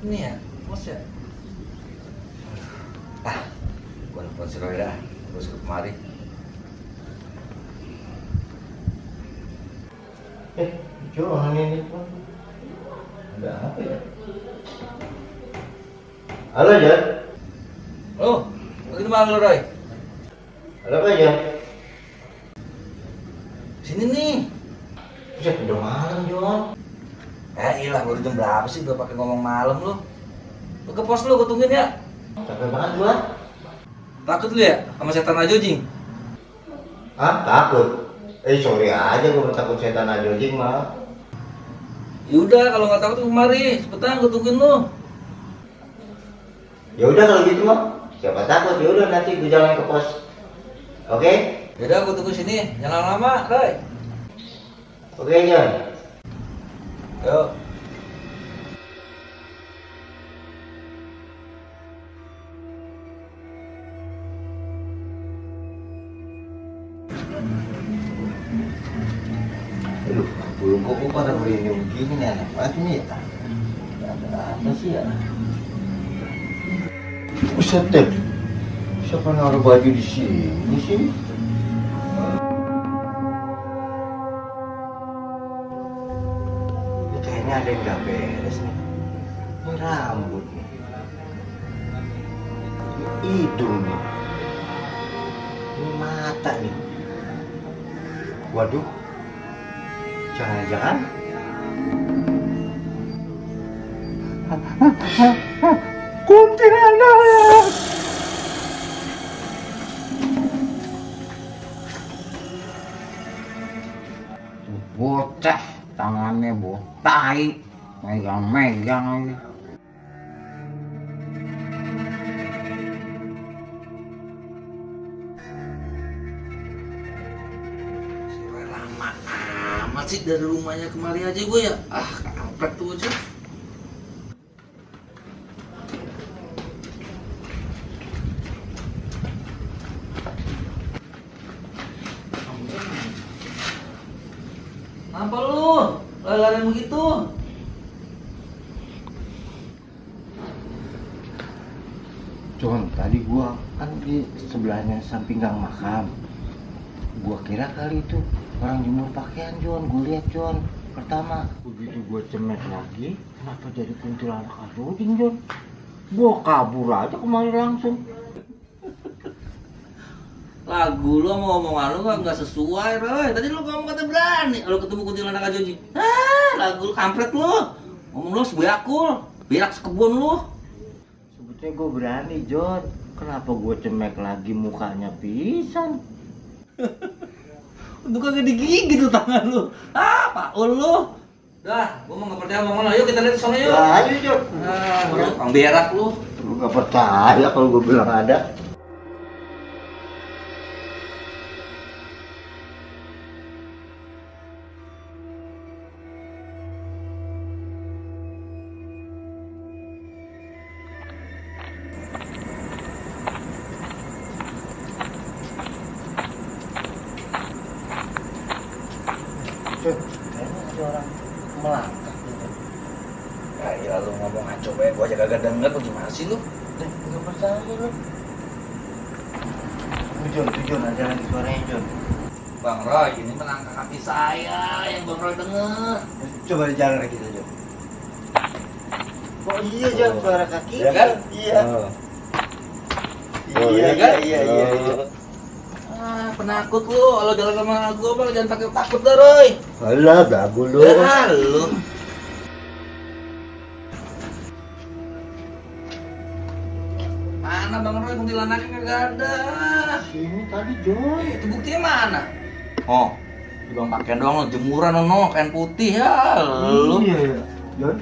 Ini ya, bos ya. Ah, gua nelfon si Roy dah, terus ke kemari. Jangan ini pun. Ada apa ya? Halo, Jan. Oh, lagi mana lu, Roy? Ada apa, Jan? Sini nih. Buset, udah malam, Jon. Iyalah, baru jam berapa sih udah pakai ngomong malam lu? Lu ke pos lu, gua tungguin ya. Capek banget gua. Takut lu ya sama setan aja, Jing? Ah, takut? Sorry aja gua takut setan aja, Jing mah. Yaudah, kalau nggak takut kemari, cepetan gua tungguin lu. Ya udah kalau gitu mah. Siapa takut? Ya udah nanti gua jalan ke pos. Oke? Yaudah, gua tunggu sini, jangan lama, Roy. Oke, Jon. Yuk. Aduh, belum kok pada merinding begini nih anak banget nih ya. Ada apa sih ya? Buset deh. Siapa naruh baju di sini sih? Ya, kayaknya ada yang gak beres nih. Ini rambut nih. Ini hidung nih. Ini mata nih. Waduh. Jangan-jangan kuntilanak. Bocah tangannya botai, megang-megang lagi. Lama amat sih dari rumahnya kemari aja gue ya. Ah, kampret tuh aja. Kenapa lu? Lari-lari begitu? Jon, tadi gua kan di sebelahnya samping gang makam. Gua kira kali itu orang jemur pakaian, Jon. Gua lihat, Jon. Pertama, begitu gua cemek lagi, kenapa jadi kuntilanak Arudin, Jon? Gua kabur aja kemari langsung. Lagu lu mau omongan lu nggak sesuai, Roy. Tadi lu ngomong kata berani. Kalau ketemu kuntilanak aja, Jing. Lagu lu kampret lu. Ngomong lu sebeakul, berak sekebun lu. Sebetulnya gua berani, Jon. Kenapa gua cemek lagi mukanya pisan? Untuk kagak digigit tuh tangan lu. Paul lu. Dah, gua mau nggak percaya omongan lu. Yuk kita lihat sana yuk. Ya, ayo, Jon. Kang berak lu. Lu nggak percaya kalau gua bilang ada. Kayaknya ada orang melangkah gitu. Ya lu ngomong ngaco bae, gua aja kagak denger lu gimana sih lu? Nggak percaya lu. Jon, ada lagi suaranya, Jon. Bang Roy, ini melangkah kaki saya yang Bang Roy denger. Coba jalan lagi kita, Jon. Oh iya, Jon, suara kaki. Iya kan? Iya. Iya kan? Iya. Penakut lu, kalau jalan sama gua bang jangan pakai takut dah Roy. Alah, gagu lu. Lu. Mana Bang Roy kuntilanaknya kagak ada. Sini tadi, Jon. Itu buktinya mana? Oh, di bang pakaian doang lo, jemuran lo, kain putih ya lu. Iya, Jon.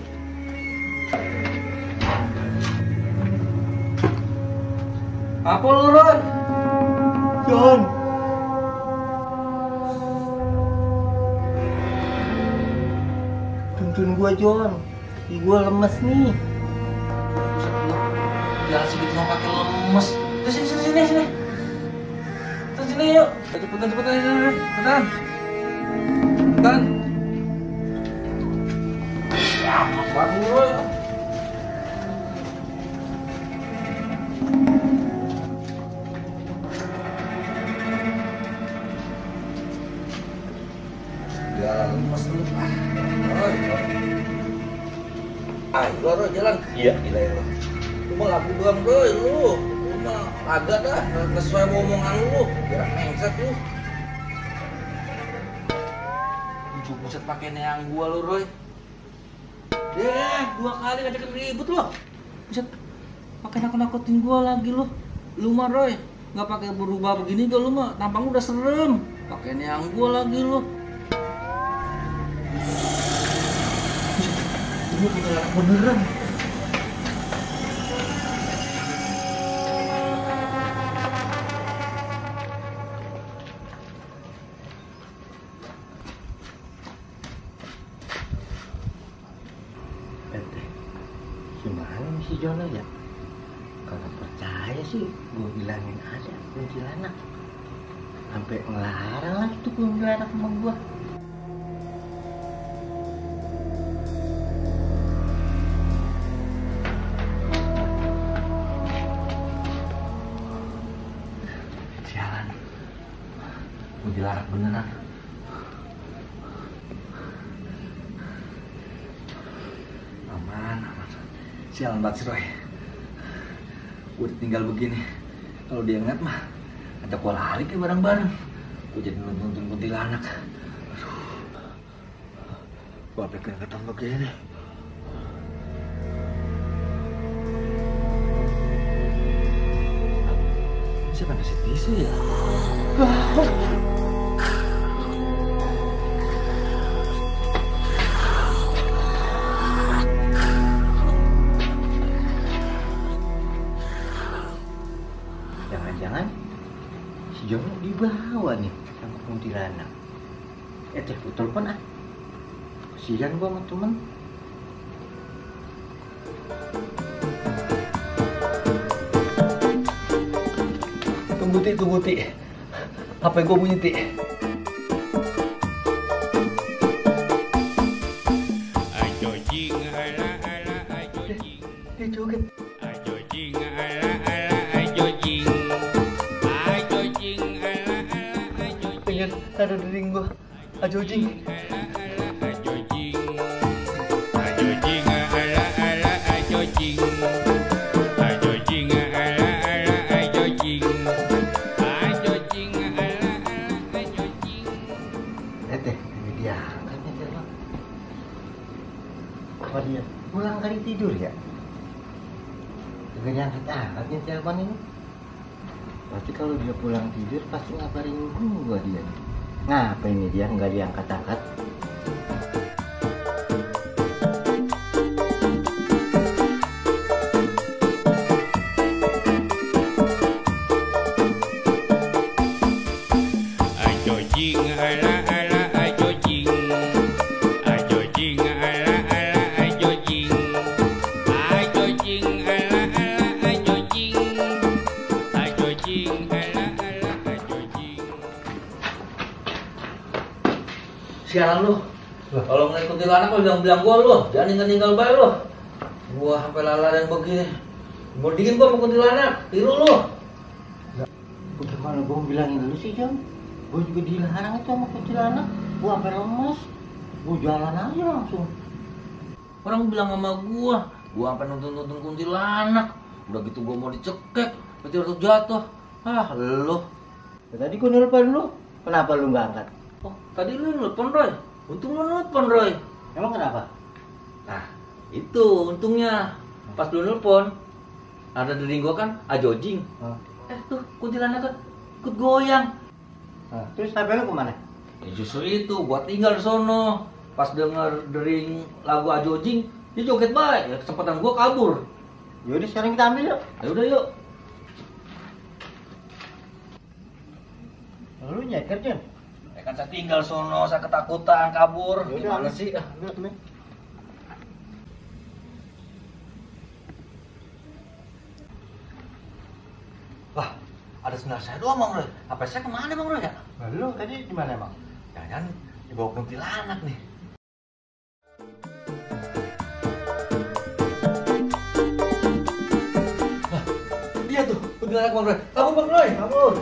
Apa lu Roy? Jon. Tuntun gua, Jon. Gua lemes nih. Jangan segitu sama pakai lemes. Terus sini. Terus sini yuk. Cepetan. Cepetan. Ya, apaan lu? Jalan lemes lu. Roy. Ayo Roy jalan. Iya, gila ya lo. Lu mah lagu doang Roy lu. Lu mah agak dah, nggak sesuai omongan lu. Biar mengsek lu. Buset pakai neang gua lu Roy. Deh, 2 kali ngajakin ribut lo. Buset, pakai nakut-nakutin gua lagi lu. Lu mah Roy, nggak pakai berubah begini gua lu mah, tampang udah serem. Pakai neang gua lagi lu. Buset, ini beneran beneran. Gimana nih si Jono ya? Kalau percaya sih, gue bilangin aja kuntilanak. Sampai ngelarang lagi tuh kuntilanak sama gue. Sialan, kuntilanak beneran. Aman. Sialan banget sih Roy. Udah tinggal begini. Kalau dia ngeliat mah ada gua lari kayak bareng-bareng. Gua jadi nonton kuntilanak. Aduh. Gua sampai keringetan begini. Siapa ngasih tisu ya? Jangan-jangan si Jono dibawa nih sama kuntilanak. Gue telepon ah. Kasihan gua sama temen. Tunggu Ti. HP gua bunyi Ti. Dia joget. Pengen ada dering gua. Ajojing. Ini dia angkatnya telepon. Apa dia pulang kali tidur ya? Gak diangkat-angkatnya telepon ini. Berarti kalau dia pulang tidur pasti ngabarin gua dia. Ngapa ini dia nggak diangkat-angkat? Sialan lu. Kalau ngeliat kuntilanak lu bilang gua lu, jangan tinggal bae lu. Gua sampai lala yang begini. Mendingin gua sama kuntilanak, tiru lu. Bagaimana gua bilangin lu sih, Jam? Gua juga dilarang itu sama kuntilanak. Gua sampai lemas. Gua jalan aja langsung. Orang bilang sama gua sampai nonton kuntilanak. Udah gitu gua mau dicekek, jatuh. Ah, lu. Tadi gua nelpon lu. Kenapa lu nggak angkat? Oh, tadi lu nelpon Roy. Untung lu nelpon Roy. Emang kenapa? Nah, itu untungnya. Pas lu nelpon, ada dering gua kan, ajojing. Tuh kuntilanak kan ikut goyang. Terus HP lu kemana? Ya justru itu, gua tinggal di sono. Pas denger dering lagu ajojing, dia joget baik. Ya, kesempatan gua kabur. Yaudah sekarang kita ambil yuk. Ya udah yuk. Lu nyeker, Jam? Ya kan saya tinggal sono, saya ketakutan kabur. Yaudah, Gimana ambil. sih? Ambil. Wah, ada sebenarnya saya doang Bang Roy. HP saya kemana Bang Roy ya? Nah, lu tadi di mana, Bang? Jangan dibawa kuntilanak nih. Nah, dia tuh kuntilanak Bang Roy. Kabur Bang Roy, kabur.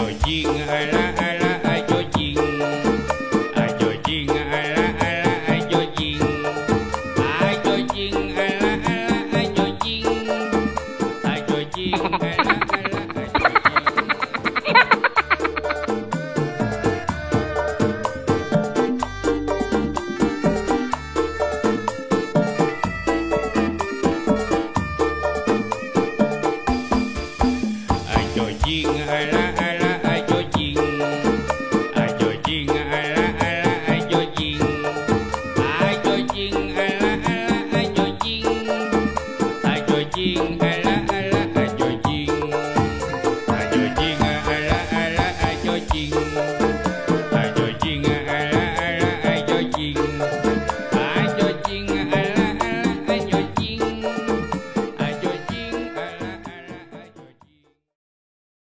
dojing ala ala